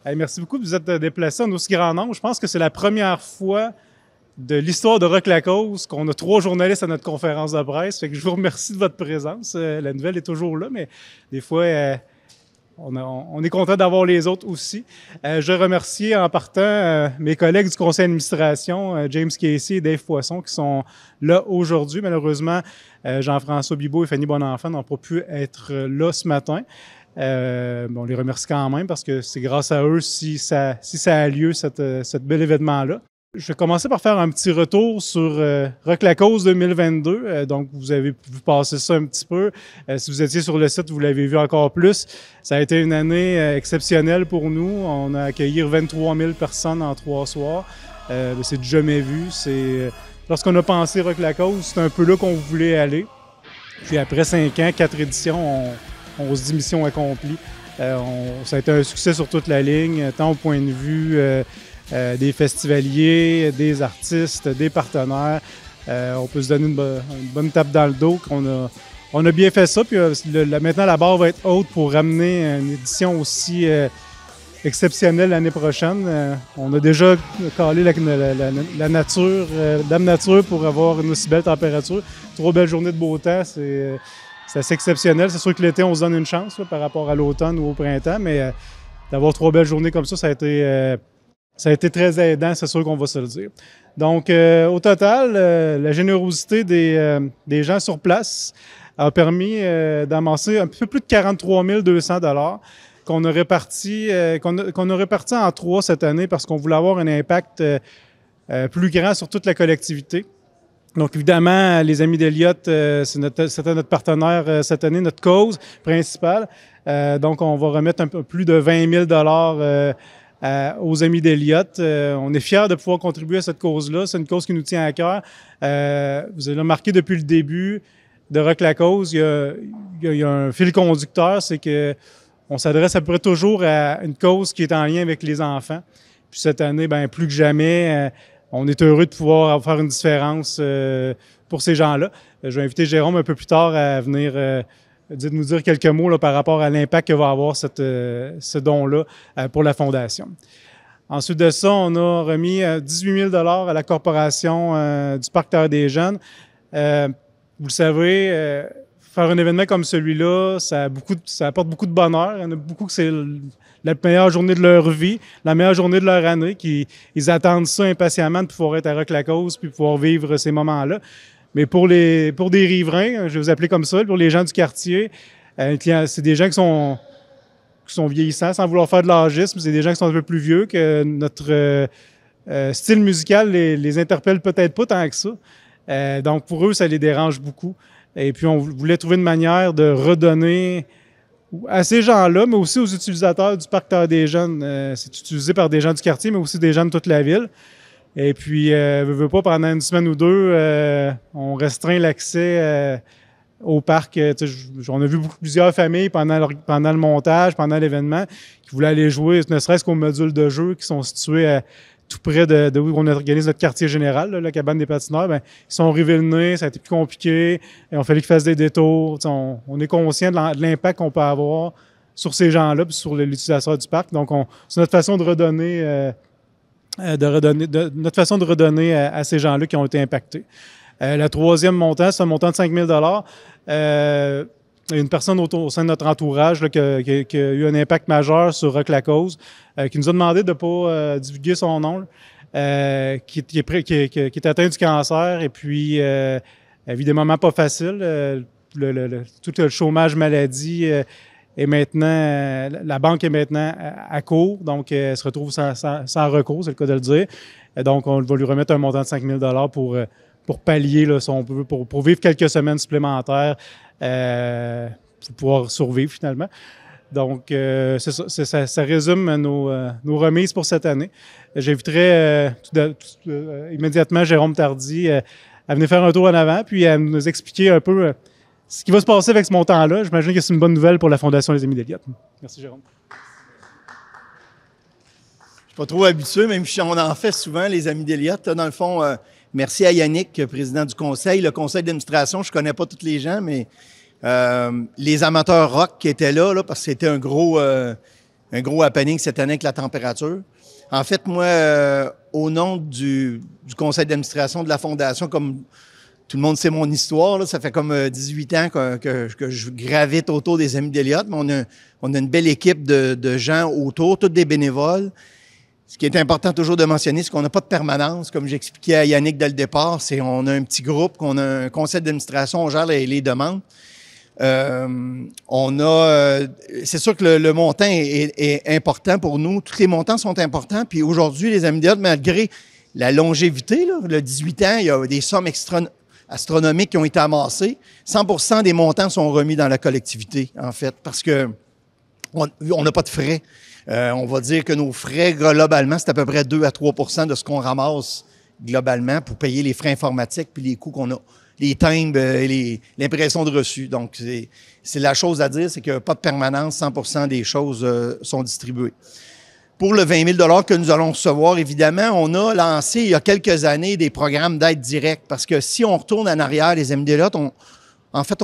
Hey, merci beaucoup de vous être déplacé en aussi grand nombre. Je pense que c'est la première fois de l'histoire de Rock La Cause qu'on a 3 journalistes à notre conférence de presse. Fait que je vous remercie de votre présence. La nouvelle est toujours là, mais des fois, on est content d'avoir les autres aussi. Je remercie en partant mes collègues du conseil d'administration, James Casey et Dave Poisson, qui sont là aujourd'hui. Malheureusement, Jean-François Bibeau et Fanny Bonenfant n'ont pas pu être là ce matin. On les remercie quand même parce que c'est grâce à eux si ça a lieu, cette bel événement-là. Je vais commencer par faire un petit retour sur Rock La Cause 2022. Donc, vous avez vu passer ça un petit peu. Si vous étiez sur le site, vous l'avez vu encore plus. Ça a été une année exceptionnelle pour nous. On a accueilli 23 000 personnes en 3 soirs. C'est du jamais vu. Lorsqu'on a pensé Rock La Cause, c'est un peu là qu'on voulait aller. Puis après 5 ans, 4 éditions, on se dit mission accomplie. Ça a été un succès sur toute la ligne, tant au point de vue des festivaliers, des artistes, des partenaires. On peut se donner une bonne tape dans le dos. On a bien fait ça. Puis maintenant, la barre va être haute pour ramener une édition aussi exceptionnelle l'année prochaine. On a déjà calé la nature, Dame Nature pour avoir une aussi belle température. 3 belles journées de beau temps, c'est assez exceptionnel. C'est sûr que l'été, on se donne une chance là, par rapport à l'automne ou au printemps, mais d'avoir 3 belles journées comme ça a été très aidant, c'est sûr qu'on va se le dire. Donc, au total, la générosité des gens sur place a permis d'amasser un peu plus de 43 200 $ qu'on a réparti en 3 cette année parce qu'on voulait avoir un impact plus grand sur toute la collectivité. Donc, évidemment, les Amis d'Eliott, c'était notre partenaire cette année, notre cause principale. Donc, on va remettre un peu plus de 20 000 $ aux Amis d'Eliott. On est fiers de pouvoir contribuer à cette cause-là. C'est une cause qui nous tient à cœur. Vous avez remarqué depuis le début de Rock La Cause, il y a un fil conducteur, c'est que on s'adresse à peu près toujours à une cause qui est en lien avec les enfants. Puis cette année, plus que jamais, on est heureux de pouvoir faire une différence pour ces gens-là. Je vais inviter Jérôme un peu plus tard à venir nous dire quelques mots là, par rapport à l'impact que va avoir ce don-là pour la Fondation. Ensuite de ça, on a remis 18 000 $ à la Corporation du Parc Terre des Jeunes. Vous le savez, faire un événement comme celui-là, ça apporte beaucoup de bonheur. Il y en a beaucoup que c'est la meilleure journée de leur vie, la meilleure journée de leur année, ils attendent ça impatiemment de pouvoir être à Rock La Cause puis pouvoir vivre ces moments-là. Mais pour des riverains, je vais vous appeler comme ça, pour les gens du quartier, c'est des gens qui sont vieillissants, sans vouloir faire de l'âgisme, c'est des gens qui sont un peu plus vieux, que notre style musical les interpelle peut-être pas tant que ça. Donc pour eux, ça les dérange beaucoup. Et puis on voulait trouver une manière de redonner à ces gens-là, mais aussi aux utilisateurs du Parc Terre des Jeunes. C'est utilisé par des gens du quartier, mais aussi des gens de toute la ville. Et puis, veux pas, pendant une semaine ou deux, on restreint l'accès au parc. On a vu plusieurs familles pendant le montage, pendant l'événement, qui voulaient aller jouer, ne serait-ce qu'aux modules de jeu qui sont situés tout près de où on organise notre quartier général, là, la cabane des patineurs. Ils sont arrivés le nez, ça a été plus compliqué, et on fallait qu'ils fassent des détours. On est conscient de l'impact qu'on peut avoir sur ces gens-là, puis sur l'utilisation du parc. Donc, c'est notre façon de redonner... notre façon de redonner à ces gens-là qui ont été impactés. Le troisième montant, c'est un montant de 5 000 $. Une personne au sein de notre entourage là, qui a eu un impact majeur sur Rock La Cause, qui nous a demandé de ne pas divulguer son nom, qui est atteint du cancer et puis vit des moments pas faciles. Tout le chômage maladie est maintenant, la banque est maintenant à court, donc elle se retrouve sans recours, c'est le cas de le dire. Donc, on va lui remettre un montant de 5 000 $ pour pallier, là, si on peut, pour vivre quelques semaines supplémentaires, pour pouvoir survivre finalement. Donc, c'est ça, ça résume nos remises pour cette année. J'inviterai immédiatement Jérôme Tardy à venir faire un tour en avant, puis à nous expliquer un peu ce qui va se passer avec ce montant-là. J'imagine que c'est une bonne nouvelle pour la Fondation Les Amis d'Eliott. Merci, Jérôme. Je suis pas trop habitué, même si on en fait souvent, les Amis d'Eliott. Dans le fond, merci à Yannick, président du conseil. Le conseil d'administration, je connais pas tous les gens, mais les amateurs rock qui étaient là parce que c'était un gros un gros happening cette année avec la température. En fait, moi, au nom du conseil d'administration de la Fondation, comme tout le monde sait mon histoire, là, ça fait comme 18 ans que je gravite autour des Amis d'Eliott, mais on a une belle équipe de gens autour, tous des bénévoles. Ce qui est important toujours de mentionner, c'est qu'on n'a pas de permanence. Comme j'expliquais à Yannick dès le départ, on a un petit groupe, qu'on a un conseil d'administration, on gère les demandes. C'est sûr que le montant est important pour nous. Tous les montants sont importants. Puis aujourd'hui, les Amis d'Eliott, malgré la longévité, là, le 18 ans, il y a des sommes astronomiques qui ont été amassées. 100% des montants sont remis dans la collectivité, en fait, parce que on n'a pas de frais. On va dire que nos frais, globalement, c'est à peu près 2 à 3% de ce qu'on ramasse globalement pour payer les frais informatiques puis les coûts qu'on a, les timbres et l'impression de reçu. Donc, c'est la chose à dire, c'est qu'il n'y a pas de permanence, 100% des choses sont distribuées. Pour le 20 000 que nous allons recevoir, évidemment, on a lancé il y a quelques années des programmes d'aide directe parce que si on retourne en arrière, les Amis d'Eliott, on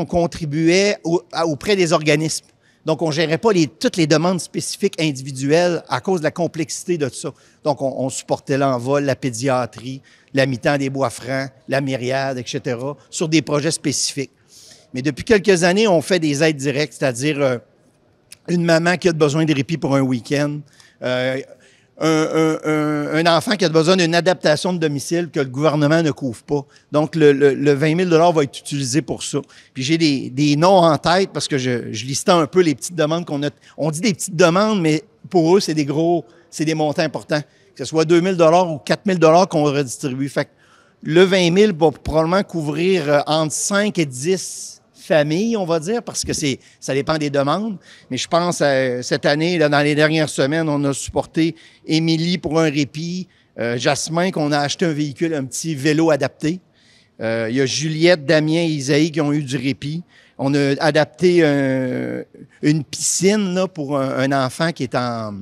contribuait auprès des organismes. Donc, on ne gérait pas toutes les demandes spécifiques individuelles à cause de la complexité de tout ça. Donc, on supportait l'envol, la pédiatrie, la mi-temps des Bois-Francs, la myriade, etc., sur des projets spécifiques. Mais depuis quelques années, on fait des aides directes, c'est-à-dire une maman qui a besoin de répit pour un week-end, un enfant qui a besoin d'une adaptation de domicile que le gouvernement ne couvre pas. Donc, le 20 000 va être utilisé pour ça. Puis j'ai des noms en tête parce que je listais un peu les petites demandes qu'on a. On dit des petites demandes, mais pour eux, c'est des montants importants. Que ce soit 2 000 ou 4 000 qu'on redistribue. Fait que le 20 000 va probablement couvrir entre 5 et 10 familles, on va dire, parce que ça dépend des demandes. Mais je pense cette année, là, dans les dernières semaines, on a supporté Émilie pour un répit, Jasmin qu'on a acheté un véhicule, un petit vélo adapté. Il y a Juliette, Damien et Isaïe qui ont eu du répit. On a adapté une piscine là, pour un enfant qui est en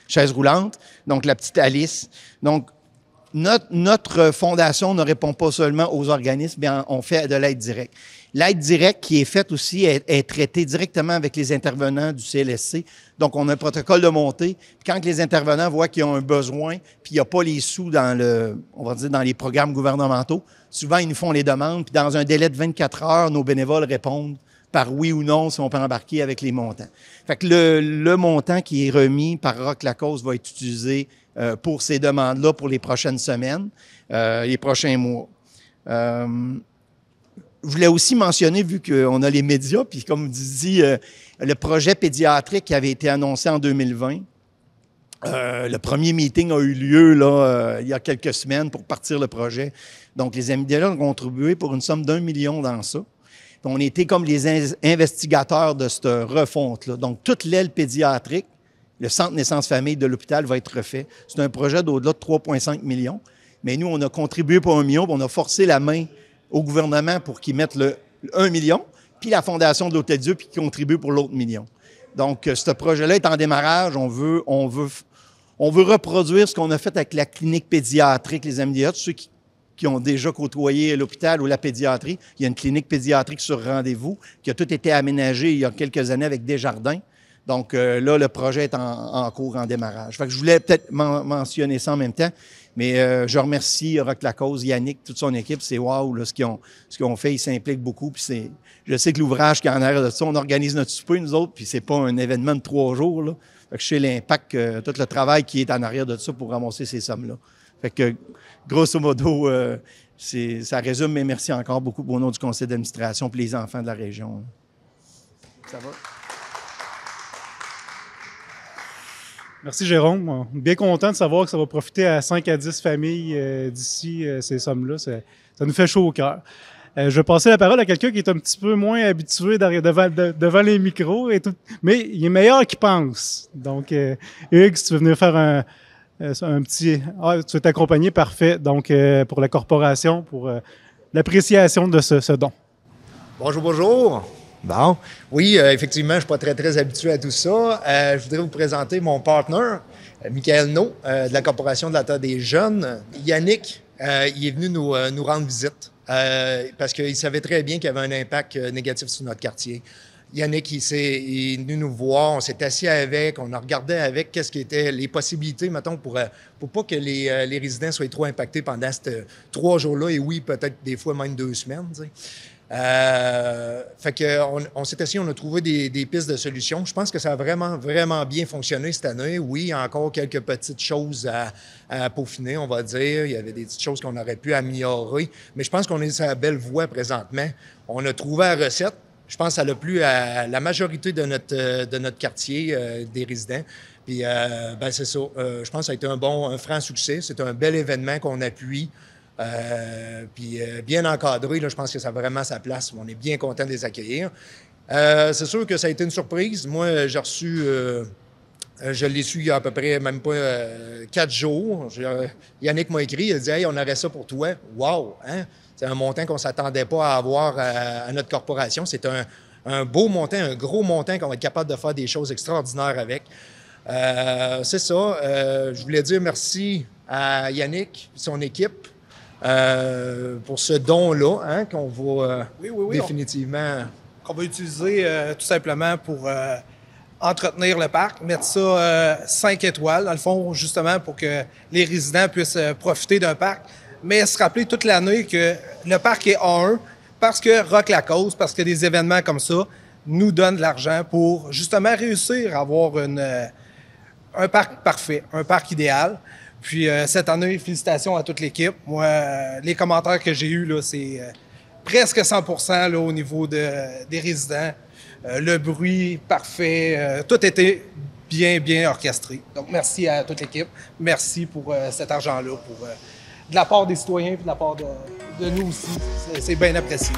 chaise roulante, donc la petite Alice. Donc, notre fondation ne répond pas seulement aux organismes, mais on fait de l'aide directe. L'aide directe qui est faite aussi est traitée directement avec les intervenants du CLSC. Donc, on a un protocole de montée. Puis quand les intervenants voient qu'ils ont un besoin, puis il n'y a pas les sous dans dans les programmes gouvernementaux, souvent, ils nous font les demandes. Puis dans un délai de 24 heures, nos bénévoles répondent par oui ou non si on peut embarquer avec les montants. Fait que le montant qui est remis par Rock La Cause va être utilisé pour ces demandes-là pour les prochaines semaines, les prochains mois. Je voulais aussi mentionner, vu qu'on a les médias, puis comme vous dit, le projet pédiatrique qui avait été annoncé en 2020, le premier meeting a eu lieu là, il y a quelques semaines pour partir le projet. Donc, les Amis d'Eliott ont contribué pour une somme d'1 million dans ça. Puis on était comme les investigateurs de cette refonte-là. Donc, toute l'aile pédiatrique, le centre naissance-famille de l'hôpital va être refait. C'est un projet d'au-delà de 3,5 millions. Mais nous, on a contribué pour 1 million, puis on a forcé la main au gouvernement pour qu'ils mettent le 1 million, puis la Fondation de l'Hôtel-Dieu, puis qu'ils contribuent pour l'autre million. Donc, ce projet-là est en démarrage. On veut reproduire ce qu'on a fait avec la clinique pédiatrique, les Amis d'Eliott. Ceux qui ont déjà côtoyé l'hôpital ou la pédiatrie, il y a une clinique pédiatrique sur rendez-vous qui a tout été aménagée il y a quelques années avec Desjardins. Donc là, le projet est en cours, en démarrage. Fait que je voulais peut-être mentionner ça en même temps, mais je remercie Rock La Cause, Yannick, toute son équipe. C'est wow, là, ce qu'ils ont fait. Ils s'impliquent beaucoup. Puis je sais que l'ouvrage qui est en arrière de ça, on organise notre souper, nous autres, puis c'est pas un événement de 3 jours. Là. Fait que je sais l'impact, tout le travail qui est en arrière de ça pour ramasser ces sommes-là. Fait que, grosso modo, ça résume, mais merci encore beaucoup au nom du conseil d'administration et les enfants de la région. Ça va? Merci, Jérôme. Bien content de savoir que ça va profiter à 5 à 10 familles d'ici, ces sommes-là. Ça nous fait chaud au cœur. Je vais passer la parole à quelqu'un qui est un petit peu moins habitué devant les micros, mais il est meilleur qu'il pense. Donc, Hugues, si tu veux venir faire un petit... Ah, tu veux t'accompagner, parfait. Donc, pour la corporation, pour l'appréciation de ce don. Bonjour, bonjour. Bon, oui, effectivement, je ne suis pas très habitué à tout ça. Je voudrais vous présenter mon partner, Michael No, de la Corporation de la Terre des Jeunes. Yannick, il est venu nous rendre visite parce qu'il savait très bien qu'il y avait un impact négatif sur notre quartier. Yannick, il est venu nous voir, on s'est assis avec, on a regardé avec qu'est-ce qui étaient les possibilités, mettons, pour pas que les résidents soient trop impactés pendant ces 3 jours-là, et oui, peut-être des fois même 2 semaines, tu sais. Fait qu'on s'est assis, on a trouvé des pistes de solutions. Je pense que ça a vraiment, vraiment bien fonctionné cette année. Oui, il y a encore quelques petites choses à peaufiner, on va dire. Il y avait des petites choses qu'on aurait pu améliorer, mais je pense qu'on est sur la belle voie présentement. On a trouvé la recette. Je pense que ça l'a plu à la majorité de notre quartier, des résidents. Puis, ben c'est ça. Je pense que ça a été un franc succès. C'est un bel événement qu'on appuie. Puis bien encadré, là, je pense que ça a vraiment sa place. On est bien content de les accueillir. C'est sûr que ça a été une surprise. Moi, j'ai reçu... je l'ai su il y a à peu près même pas 4 jours. Yannick m'a écrit, il a dit « Hey, on aurait ça pour toi. » Wow! Hein? C'est un montant qu'on ne s'attendait pas à avoir à notre corporation. C'est un beau montant, un gros montant qu'on va être capable de faire des choses extraordinaires avec. C'est ça. Je voulais dire merci à Yannick et son équipe pour ce don-là, hein, qu'on va définitivement... Qu'on va utiliser tout simplement pour entretenir le parc, mettre ça 5 étoiles, dans le fond, justement, pour que les résidents puissent profiter d'un parc. Mais se rappeler toute l'année que le parc est A1 parce que Rock la cause, parce que des événements comme ça nous donnent de l'argent pour justement réussir à avoir un parc parfait, un parc idéal. Puis cette année, félicitations à toute l'équipe. Moi, les commentaires que j'ai eus, là, c'est presque 100% là, au niveau des résidents. Le bruit parfait, tout était bien orchestré. Donc merci à toute l'équipe. Merci pour cet argent-là, pour de la part des citoyens et de la part de nous aussi. C'est bien apprécié.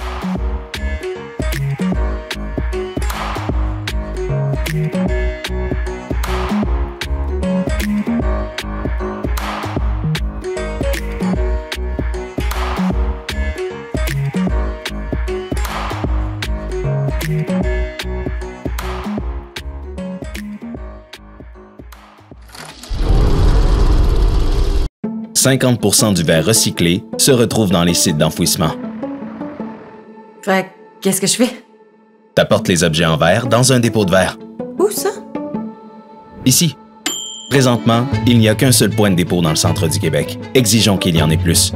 « 50% du verre recyclé se retrouve dans les sites d'enfouissement. » Fait qu'est-ce que je fais? T'apportes les objets en verre dans un dépôt de verre. Où ça? Ici. Présentement, il n'y a qu'un seul point de dépôt dans le centre du Québec. Exigeons qu'il y en ait plus.